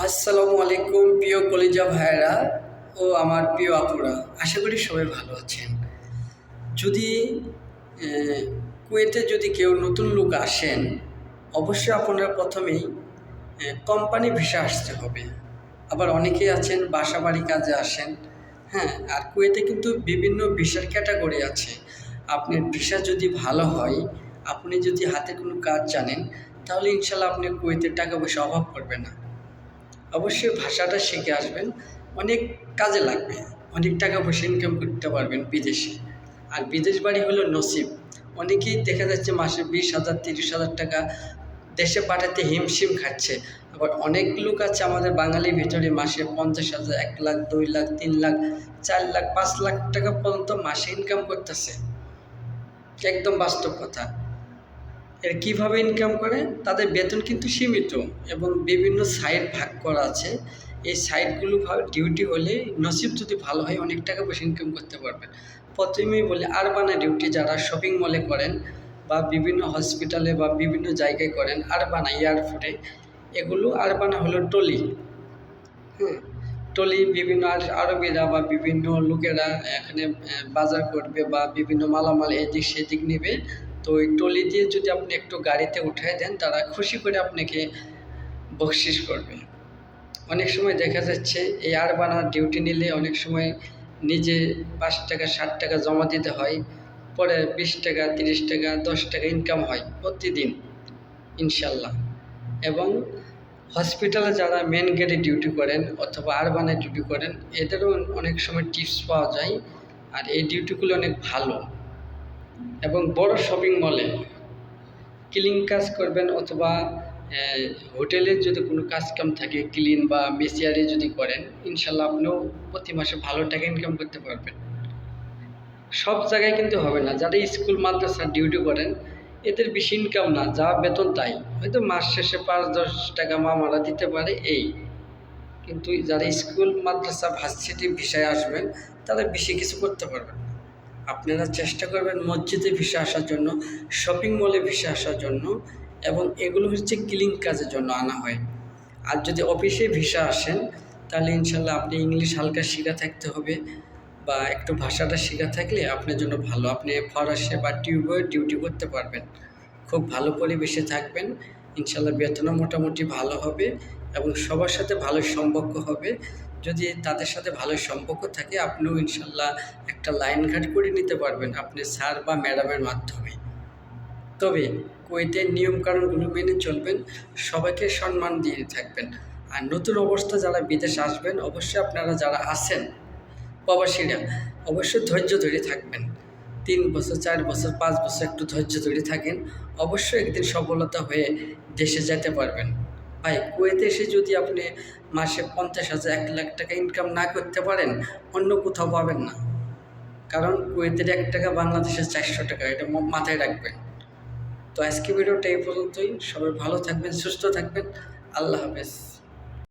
আসসালামু আলাইকুম প্রিয় কলিজা ভাইয়েরা ও আমার প্রিয় আপুরা, আশা করি সবাই ভালো আছেন। যদি কুয়েতে যদি কেউ নতুন লোক আসেন, অবশ্যই আপনারা প্রথমেই কোম্পানি ভিসা আসতে হবে। আবার অনেকেই আছেন বাসা বাড়ি কাজে আসেন। হ্যাঁ, আর কুয়েতে কিন্তু বিভিন্ন ভিসার ক্যাটাগরি আছে। আপনার ভিসা যদি ভালো হয়, আপনি যদি হাতে কোনো কাজ জানেন, তাহলে ইনশাল্লাহ আপনি কুয়েতে টাকা পয়সা অভাব পড়বে না। অবশ্যই ভাষাটা শিখে আসবেন, অনেক কাজে লাগবে, অনেক টাকা পয়সা ইনকাম করতে পারবেন বিদেশে। আর বিদেশ বাড়ি হলো নসিব। অনেকেই দেখা যাচ্ছে মাসে 20,000 30,000 টাকা দেশে পাঠাতে হিমশিম খাচ্ছে। আবার অনেক লোক আছে আমাদের বাঙালির ভিতরে মাসে 50,000 1 লাখ 2 লাখ 3 লাখ 4 লাখ 5 লাখ টাকা পর্যন্ত মাসে ইনকাম করতেছে। একদম বাস্তব কথা। এর কীভাবে ইনকাম করে? তাদের বেতন কিন্তু সীমিত এবং বিভিন্ন সাইট ভাগ করা আছে। এই সাইটগুলো ডিউটি হলে নসিব যদি ভালো হয়, অনেক টাকা পয়সা ইনকাম করতে পারবেন। প্রথমেই বলি আরবানা ডিউটি যারা শপিং মলে করেন বা বিভিন্ন হসপিটালে বা বিভিন্ন জায়গায় করেন, আরবানা এয়ারপোর্টে, এগুলো আরবানা হলো টলি। হ্যাঁ, টলি বিভিন্ন আরবিরা বা বিভিন্ন লোকেরা এখানে বাজার করবে বা বিভিন্ন মালামাল এদিক সেদিক নেবে। তো ওই টলি দিয়ে যদি আপনি একটু গাড়িতে উঠায় দেন, তারা খুশি করে আপনাকে বকশিশ করবে। অনেক সময় দেখা যাচ্ছে এই আরবানার ডিউটি নিলে অনেক সময় নিজে 5 টাকা 60 টাকা জমা দিতে হয়, পরে 20 টাকা 30 টাকা 10 টাকা ইনকাম হয় প্রতিদিন ইনশাল্লাহ। এবং হসপিটালে যারা মেন গেটে ডিউটি করেন অথবা আরবানে ডিউটি করেন, এদেরও অনেক সময় টিপস পাওয়া যায়। আর এই ডিউটিগুলো অনেক ভালো। এবং বড় শপিং মলে ক্লিন কাজ করবেন অথবা হোটেলে যদি কোনো কাজ কাম থাকে ক্লিন বা মেসিয়ারে যদি করেন, ইনশাল্লাহ আপনিও প্রতি মাসে ভালো টাকা ইনকাম করতে পারবেন। সব জায়গায় কিন্তু হবে না। যারা স্কুল মাদ্রাসার ডিউটি করেন, এদের বেশি ইনকাম না, যা বেতন তাই, হয়তো মাস শেষে 5-10 টাকা মামারা দিতে পারে এই। কিন্তু যারা স্কুল মাদ্রাসা ভার্সিটি ভিসায় আসবেন, তারা বেশি কিছু করতে পারবেন না। আপনারা চেষ্টা করবেন মসজিদে ভিসা আসার জন্য, শপিং মলে ভিসা আসার জন্য, এবং এগুলো হচ্ছে ক্লিন কাজের জন্য আনা হয়। আর যদি অফিসে ভিসা আসেন, তাহলে ইনশাল্লাহ আপনি ইংলিশ হালকা শেখা থাকতে হবে বা একটু ভাষাটা শেখা থাকলে আপনার জন্য ভালো। আপনি ফরাসি বা টিউবে ডিউটি করতে পারবেন, খুব ভালো পরিবেশে থাকবেন। ইনশাল্লাহ বেতনও মোটামুটি ভালো হবে এবং সবার সাথে ভালো সম্পর্ক হবে। যদি তাদের সাথে ভালো সম্পর্ক থাকে, আপনিও ইনশাল্লাহ একটা লাইন ঘাট করে নিতে পারবেন আপনি স্যার বা ম্যাডামের মাধ্যমে। তবে কুয়েতের নিয়মকানুনগুলো মেনে চলবেন, সবাইকে সম্মান দিয়ে থাকবেন। আর নতুন অবস্থা যারা বিদেশে আসবেন, অবশ্যই আপনারা যারা আছেন প্রবাসীরা, অবশ্যই ধৈর্য ধরে থাকবেন। 3 বছর 4 বছর 5 বছর একটু ধৈর্য ধরে থাকেন, অবশ্যই একদিন সফলতা হয়ে দেশে যেতে পারবেন। ভাই, কুয়েতে এসে যদি আপনি মাসে 50,000 1 লাখ টাকা ইনকাম না করতে পারেন, অন্য কোথাও পাবেন না। কারণ কুয়েতের 1 টাকা বাংলাদেশের 400 টাকা, এটা মাথায় রাখবেন। তো আজকে ভিডিওটা এই পর্যন্তই। সবাই ভালো থাকবেন, সুস্থ থাকবেন। আল্লাহ হাফেজ।